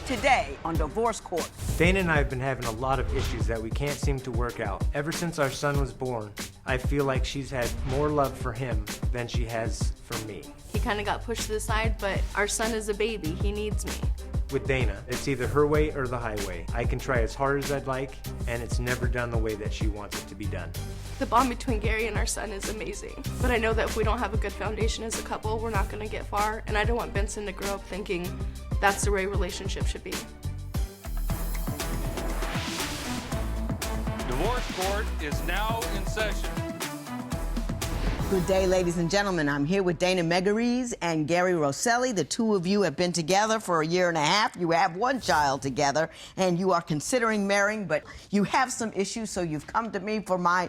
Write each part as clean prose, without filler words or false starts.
today on Divorce Court. Dayna and I have been having a lot of issues that we can't seem to work out. Ever since our son was born, I feel like she's had more love for him than she has for me. He kind of got pushed to the side, but our son is a baby. He needs me. With Dayna, it's either her way or the highway. I can try as hard as I'd like, and it's never done the way that she wants it to be done. The bond between Gary and our son is amazing. But I know that if we don't have a good foundation as a couple, we're not going to get far. And I don't want Benson to grow up thinking that's the way a relationship should be. Divorce Court is now in session. Good day, ladies and gentlemen. I'm here with Dayna Megariz and Gary Rosselli. The two of you have been together for a year and a half. You have one child together, and you are considering marrying, but you have some issues, so you've come to me for my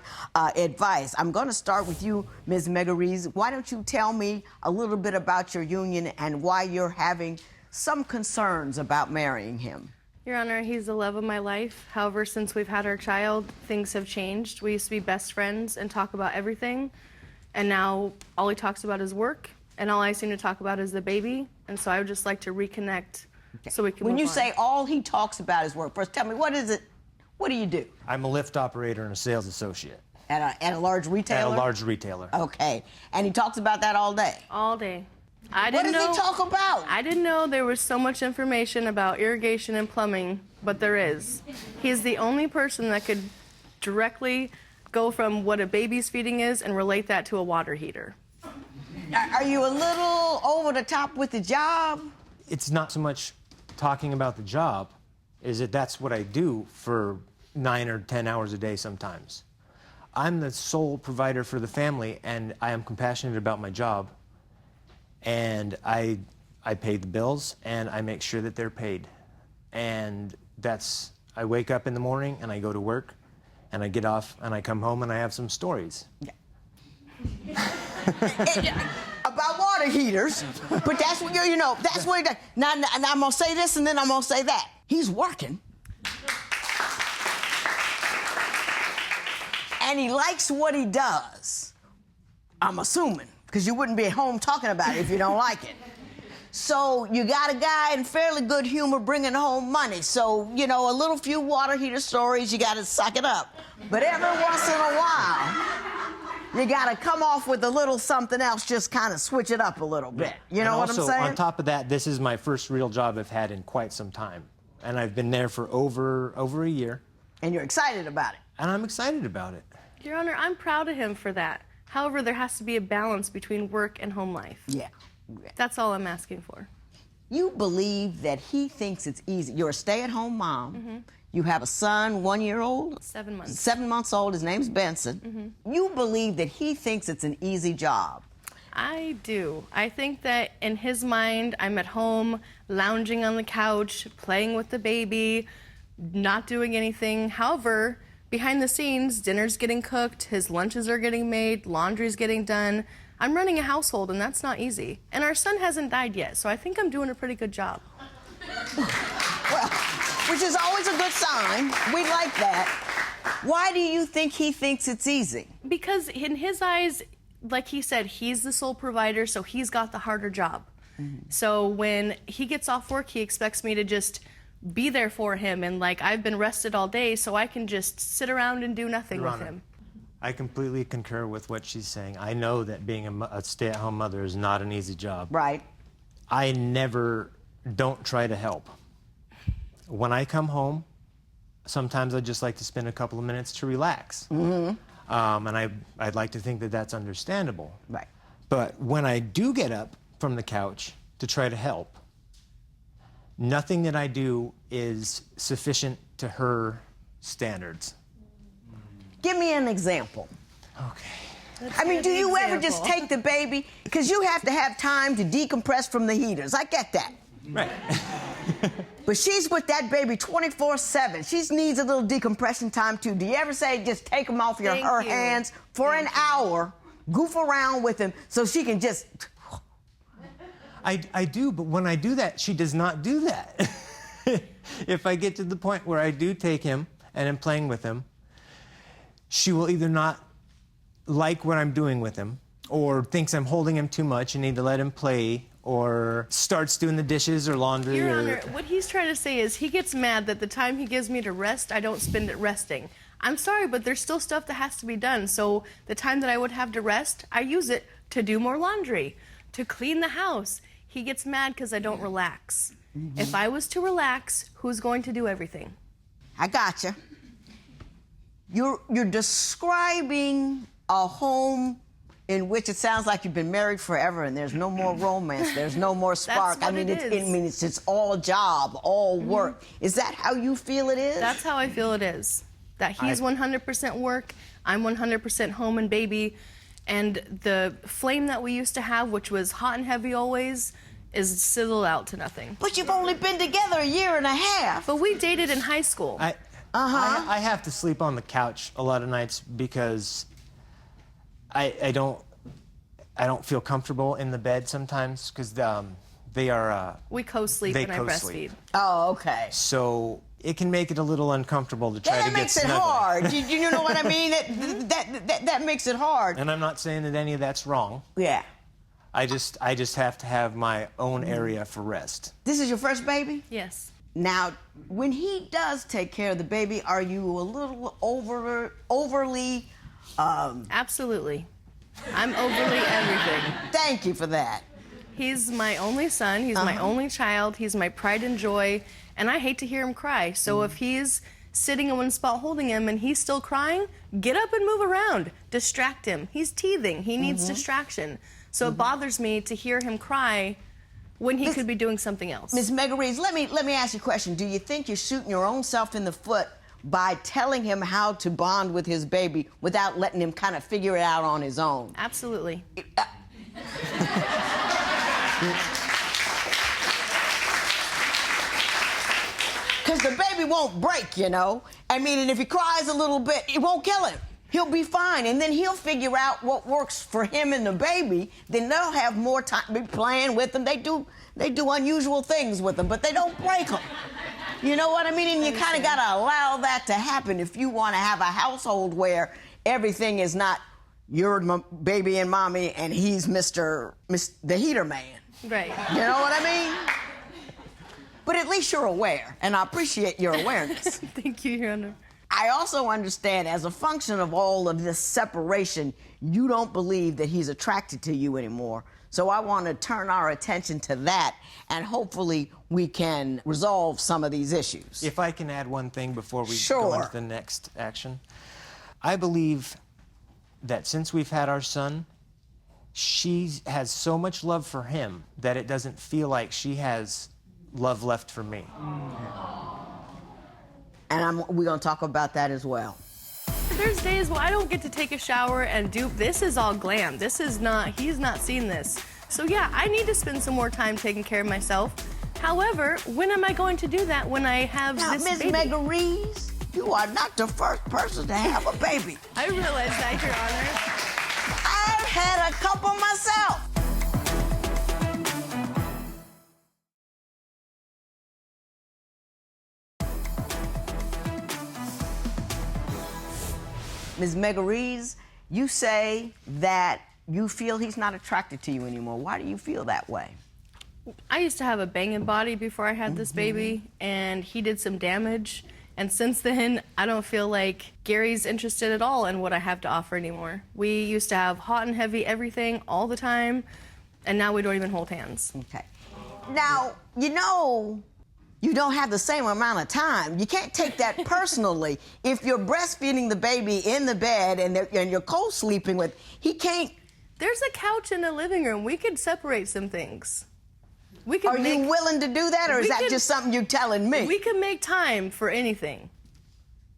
advice. I'm going to start with you, Ms. Megariz. Why don't you tell me a little bit about your union and why you're having some concerns about marrying him? Your Honor, he's the love of my life. However, since we've had our child, things have changed. We used to be best friends and talk about everything. And now all he talks about is work, and all I seem to talk about is the baby. And so I would just like to reconnect so we can When move you on. say all he talks about is work, first tell me, what is it? What do you do? I'm a lift operator and a sales associate. At a large retailer? At a large retailer. Okay. And he talks about that all day? All day. What does he talk about? I didn't know there was so much information about irrigation and plumbing, but there is. He's the only person that could directly go from what a baby's feeding is and relate that to a water heater. Are you a little over the top with the job? It's not so much talking about the job, is that that's what I do for 9 or 10 hours a day sometimes. I'm the sole provider for the family, and I am compassionate about my job. And I pay the bills, and I make sure that they're paid. And I wake up in the morning, and I go to work, and I get off, and I come home, and I have some stories. About water heaters, but that's what you know. That's what he does. Now I'm gonna say this, and then I'm gonna say that. He's working, and he likes what he does. I'm assuming, because you wouldn't be at home talking about it if you don't like it. So you got a guy in fairly good humor bringing home money. So, you know, a little few water heater stories, you got to suck it up. But every once in a while, you got to come off with a little something else, just kind of switch it up a little bit. You know what I'm saying? On top of that, this is my first real job I've had in quite some time. And I've been there for over a year. And you're excited about it. And I'm excited about it. Your Honor, I'm proud of him for that. However, there has to be a balance between work and home life. Yeah. That's all I'm asking for. You believe that he thinks it's easy. You're a stay-at-home mom. Mm-hmm. You have a son, 1 year old? 7 months. 7 months old. His name's Benson. Mm-hmm. You believe that he thinks it's an easy job. I do. I think that in his mind, I'm at home, lounging on the couch, playing with the baby, not doing anything. However, behind the scenes, dinner's getting cooked, his lunches are getting made, laundry's getting done. I'm running a household, and that's not easy. And our son hasn't died yet, so I think I'm doing a pretty good job. Well, which is always a good sign. We like that. Why do you think he thinks it's easy? Because in his eyes, like he said, he's the sole provider, so he's got the harder job. Mm-hmm. So when he gets off work, he expects me to just be there for him, and like I've been rested all day, so I can just sit around and do nothing with him. I completely concur with what she's saying. I know that being a stay-at-home mother is not an easy job. Right. I don't try to help. When I come home, sometimes I just like to spend a couple of minutes to relax. Mm-hmm. And I'd like to think that that's understandable. Right. But when I do get up from the couch to try to help, nothing that I do is sufficient to her standards. Give me an example. Okay. I mean, do you ever just take the baby? Because you have to have time to decompress from the heaters. I get that. Right. But she's with that baby 24/7. She needs a little decompression time, too. Do you ever say, just take him off her hands for an hour, goof around with him so she can just... I do, but when I do that, she does not do that. If I get to the point where I do take him and am playing with him, she will either not like what I'm doing with him, or thinks I'm holding him too much and need to let him play, or starts doing the dishes or laundry. Your or... Honor, what he's trying to say is he gets mad that the time he gives me to rest, I don't spend it resting. I'm sorry, but there's still stuff that has to be done. So the time that I would have to rest, I use it to do more laundry, to clean the house. He gets mad because I don't relax. If I was to relax, who's going to do everything? I gotcha. You're describing a home in which it sounds like you've been married forever and there's no more romance, there's no more spark. That's what it is. It's all job, all work. Is that how you feel it is? That's how I feel it is. That he's 100% work, I'm 100% home and baby, and the flame that we used to have, which was hot and heavy always, is sizzled out to nothing. But you've only been together a year and a half. But we dated in high school. I have to sleep on the couch a lot of nights because I don't feel comfortable in the bed sometimes because they are we co-sleep and I breastfeed. Oh, okay. So it can make it a little uncomfortable to try to get snuggled. That makes it hard. You know what I mean? That makes it hard. And I'm not saying that any of that's wrong. Yeah. I just have to have my own area for rest. This is your first baby? Yes. Now, when he does take care of the baby, are you a little overly... Absolutely. I'm overly everything. Thank you for that. He's my only son. He's my only child. He's my pride and joy. And I hate to hear him cry. So if he's sitting in one spot holding him and he's still crying, get up and move around. Distract him. He's teething. He needs distraction. So it bothers me to hear him cry when he could be doing something else. Ms. Megariz, let me ask you a question. Do you think you're shooting your own self in the foot by telling him how to bond with his baby without letting him kind of figure it out on his own? Absolutely. Because the baby won't break, you know. I mean, and if he cries a little bit, it won't kill him. He'll be fine, and then he'll figure out what works for him and the baby. Then they'll have more time be playing with them. They do unusual things with them, but they don't break them. You know what I mean? And you kind of got to allow that to happen if you want to have a household where everything is not you're baby and mommy and he's the heater man. Right. You know what I mean? But at least you're aware, and I appreciate your awareness. Thank you, Your Honor. I also understand, as a function of all of this separation, you don't believe that he's attracted to you anymore. So I want to turn our attention to that, and hopefully we can resolve some of these issues. If I can add one thing before we Sure. go into the next action. I believe that since we've had our son, she has so much love for him that it doesn't feel like she has love left for me. And we're going to talk about that as well. There's days where I don't get to take a shower and this is all glam. He's not seen this. So yeah, I need to spend some more time taking care of myself. However, when am I going to do that when I have this baby? Now, Ms. Megariz, you are not the first person to have a baby. I realize that, Your Honor. I've had a couple myself. Ms. Megariz, you say that you feel he's not attracted to you anymore. Why do you feel that way? I used to have a banging body before I had this baby, and he did some damage. And since then, I don't feel like Gary's interested at all in what I have to offer anymore. We used to have hot and heavy everything all the time, and now we don't even hold hands. Okay. Now, you know, you don't have the same amount of time. You can't take that personally. If you're breastfeeding the baby in the bed and you're co-sleeping with, he can't. There's a couch in the living room. We could separate some things. Are you willing to do that, or is that just something you're telling me? We can make time for anything.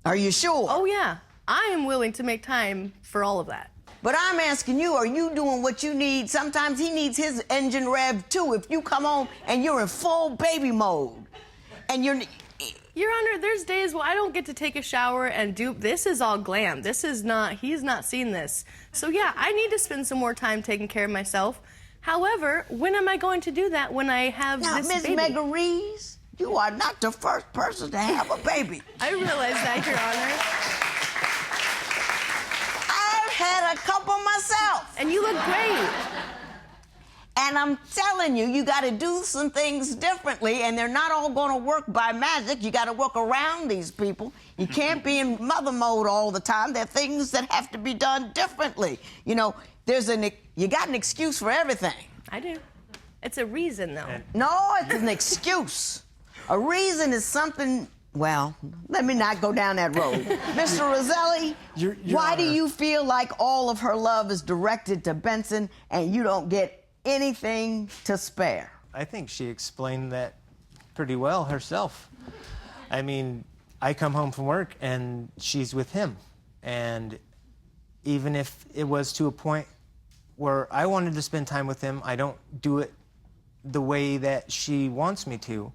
Are you sure? Oh, yeah. I am willing to make time for all of that. But I'm asking you, are you doing what you need? Sometimes he needs his engine rev, too. If you come home and you're in full baby mode, and you're... Your Honor, there's days where I don't get to take a shower and this is all glam. He's not seen this. So yeah, I need to spend some more time taking care of myself. However, when am I going to do that when I have this baby? Now, Ms. Megariz, you are not the first person to have a baby. I realize that, Your Honor. I've had a couple myself. And you look great. And I'm telling you, you got to do some things differently, and they're not all going to work by magic. You got to work around these people. You can't be in mother mode all the time. There are things that have to be done differently. You know, you got an excuse for everything. I do. It's a reason, though. No, it's an excuse. A reason is something. Well, let me not go down that road. Mr. Rosselli, Your why do Honor. you feel like all of her love is directed to Benson and you don't get anything to spare? I think she explained that pretty well herself. I mean, I come home from work and she's with him. And even if it was to a point where I wanted to spend time with him, I don't do it the way that she wants me to.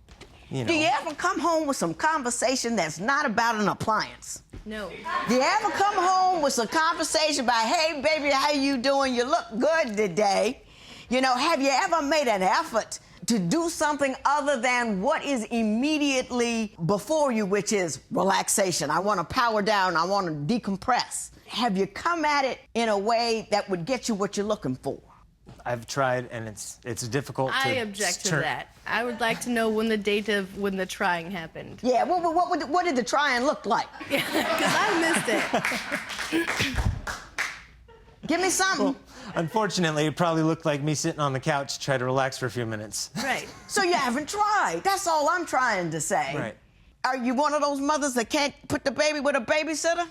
You know. Do you ever come home with some conversation that's not about an appliance? No. Do you ever come home with some conversation about, hey, baby, how you doing? You look good today. You know, have you ever made an effort to do something other than what is immediately before you, which is relaxation? I want to power down. I want to decompress. Have you come at it in a way that would get you what you're looking for? I've tried, and it's difficult to I object to that. I would like to know when the trying happened. Yeah, what did the trying look like? Yeah, because I missed it. Give me something. Well, unfortunately, it probably looked like me sitting on the couch to try to relax for a few minutes. Right. So you haven't tried. That's all I'm trying to say. Right. Are you one of those mothers that can't put the baby with a babysitter?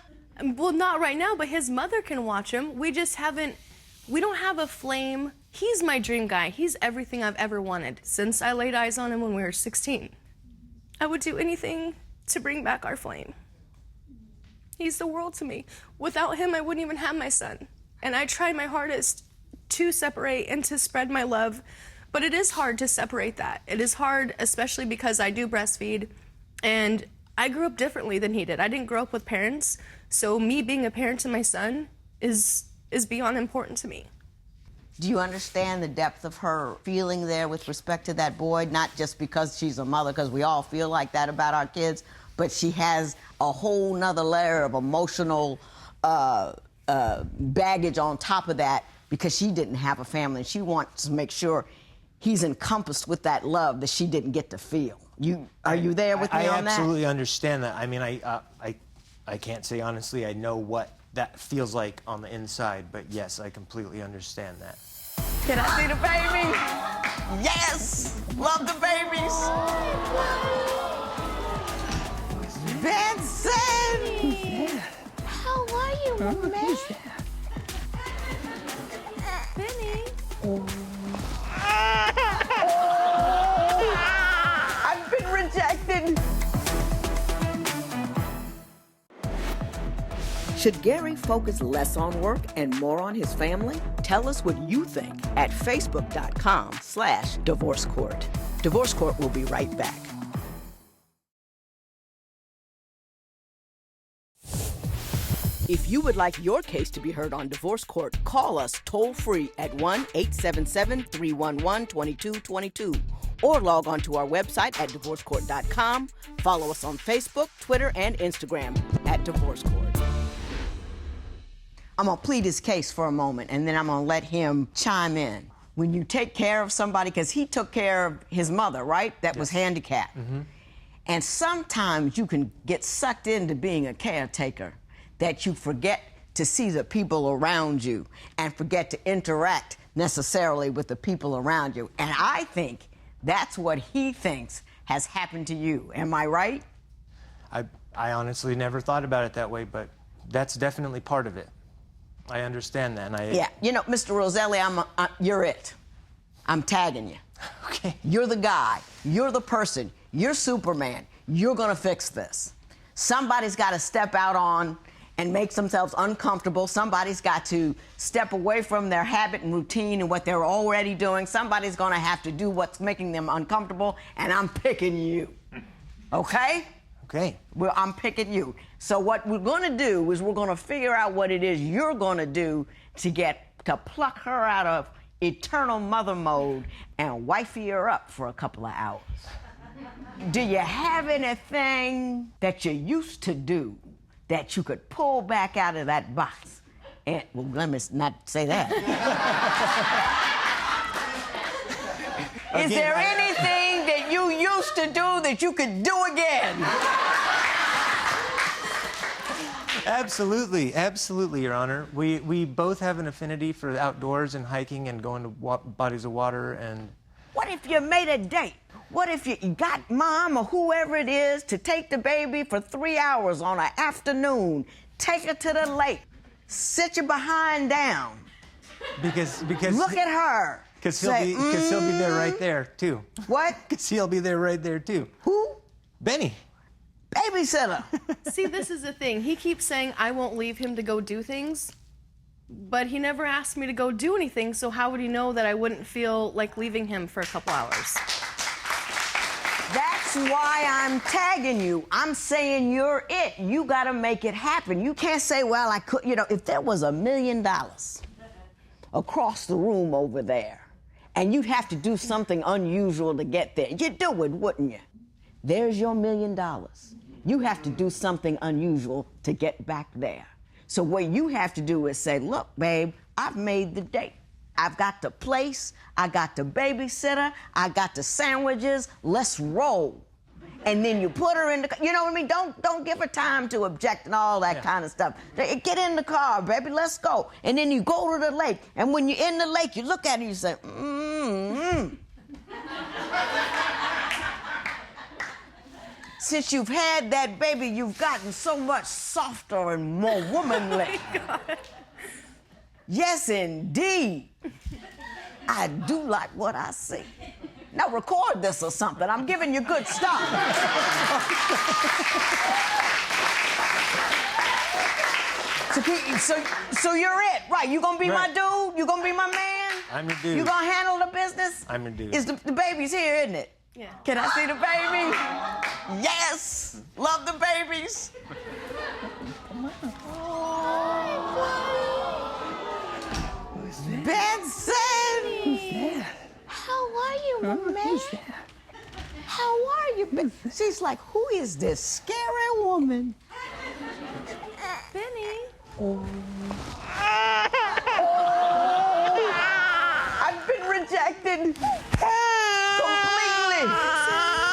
Well, not right now, but his mother can watch him. We don't have a flame. He's my dream guy. He's everything I've ever wanted since I laid eyes on him when we were 16. I would do anything to bring back our flame. He's the world to me. Without him, I wouldn't even have my son. And I tried my hardest to separate and to spread my love, but it is hard to separate that. It is hard, especially because I do breastfeed, and I grew up differently than he did. I didn't grow up with parents, so me being a parent to my son is beyond important to me. Do you understand the depth of her feeling there with respect to that boy? Not just because she's a mother, because we all feel like that about our kids, but she has a whole nother layer of emotional baggage on top of that because she didn't have a family, and she wants to make sure he's encompassed with that love that she didn't get to feel. Are you there with me on that? I absolutely understand that. I mean, I can't say honestly I know what that feels like on the inside, but yes, I completely understand that. Can I see the baby? Yes! Love the babies! Benson! How are you, man? Benny. I've been rejected. Should Gary focus less on work and more on his family? Tell us what you think at facebook.com/Divorce Court. Divorce Court will be right back. If you would like your case to be heard on Divorce Court, call us toll-free at 1-877-311-2222 or log on to our website at divorcecourt.com. Follow us on Facebook, Twitter, and Instagram at Divorce Court. I'm going to plead his case for a moment, and then I'm going to let him chime in. When you take care of somebody, because he took care of his mother, right? That was handicapped. Mm-hmm. And sometimes you can get sucked into being a caretaker that you forget to see the people around you and forget to interact necessarily with the people around you. And I think that's what he thinks has happened to you. Am I right? I honestly never thought about it that way, but that's definitely part of it. I understand that. And Yeah, you know, Mr. Rosselli, you're it. I'm tagging you. Okay. You're the guy. You're the person. You're Superman. You're going to fix this. Somebody's got to step out on and make themselves uncomfortable. Somebody's got to step away from their habit and routine and what they're already doing. Somebody's going to have to do what's making them uncomfortable, and I'm picking you. Okay? Okay. Well, I'm picking you. So what we're going to do is we're going to figure out what it is you're going to do to pluck her out of eternal mother mode and wifey her up for a couple of hours. Do you have anything that you used to do that you could pull back out of that box? And, well, let me not say that. Is there anything that you used to do that you could do again? Absolutely, absolutely, Your Honor. We both have an affinity for the outdoors and hiking and going to bodies of water and... What if you made a date? What if you got mom or whoever it is to take the baby for 3 hours on an afternoon, take her to the lake, sit your behind down, Because look at her. Because he'll be there right there, too. What? Because he'll be there right there, too. Who? Benny. Babysitter. See, this is the thing. He keeps saying I won't leave him to go do things, but he never asked me to go do anything, so how would he know that I wouldn't feel like leaving him for a couple hours? That's why I'm tagging you. I'm saying you're it. You gotta make it happen. You can't say, well, I could, if there was $1 million across the room over there, and you'd have to do something unusual to get there, you'd do it, wouldn't you? There's your $1 million. You have to do something unusual to get back there. So what you have to do is say, look, babe, I've made the date. I've got the place, I got the babysitter, I got the sandwiches, let's roll. And then you put her in the car, you know what I mean? Don't give her time to object and all that kind of stuff. Get in the car, baby, let's go. And then you go to the lake, and when you're in the lake, you look at her and you say, Since you've had that baby, you've gotten so much softer and more womanly. Oh my God. Yes, indeed. I do like what I see. Now record this or something. I'm giving you good stuff. So you're it, right? You gonna be my dude? You gonna be my man? I'm your dude. You gonna handle the business? I'm your dude. Is the baby's here, isn't it? Yeah. Can I see the baby? Yes! Love the babies. Benson! Who's that? How are you, my man? Who's that? How are you? She's like, who is this scary woman? Benny. I've been rejected completely.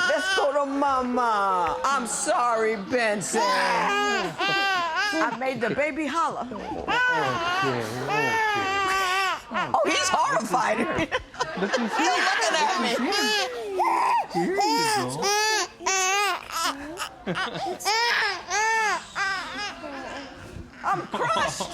Let's go to Mama. I'm sorry, Benson. I made the baby holler. Oh, he's horrified. Look who's He's here. looking at me. Here you go. I'm crushed.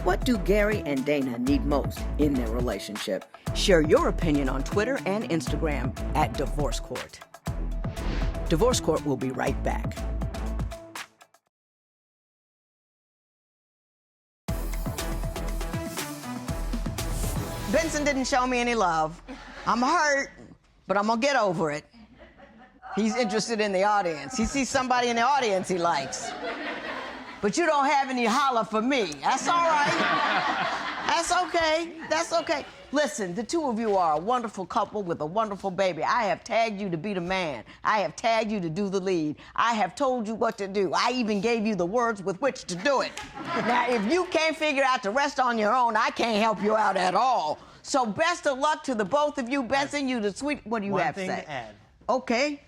What do Gary and Dayna need most in their relationship? Share your opinion on Twitter and Instagram @Divorce Court. Divorce Court will be right back. Benson didn't show me any love. I'm hurt, but I'm gonna get over it. He's interested in the audience. He sees somebody in the audience he likes. But you don't have any holler for me. That's all right. That's okay. That's okay. Listen, the two of you are a wonderful couple with a wonderful baby. I have tagged you to be the man. I have tagged you to do the lead. I have told you what to do. I even gave you the words with which to do it. Now, if you can't figure out the rest on your own, I can't help you out at all. So best of luck to the both of you. Benson, you the sweet... What do you have to say? One thing to add. Okay.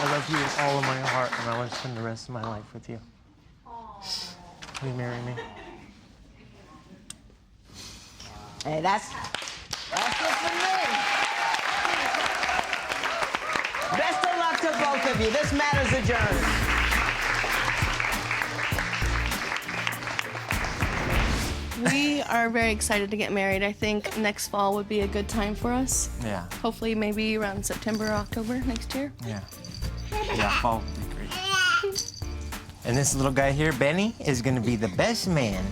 I love you with all of my heart, and I want to spend the rest of my life with you. Will you marry me? Hey, that's it for me. Best of luck to both of you. This matter's adjourned. We are very excited to get married. I think next fall would be a good time for us. Yeah. Hopefully maybe around September or October next year. Yeah. Yeah, fall would be great. And this little guy here, Benny, is gonna be the best man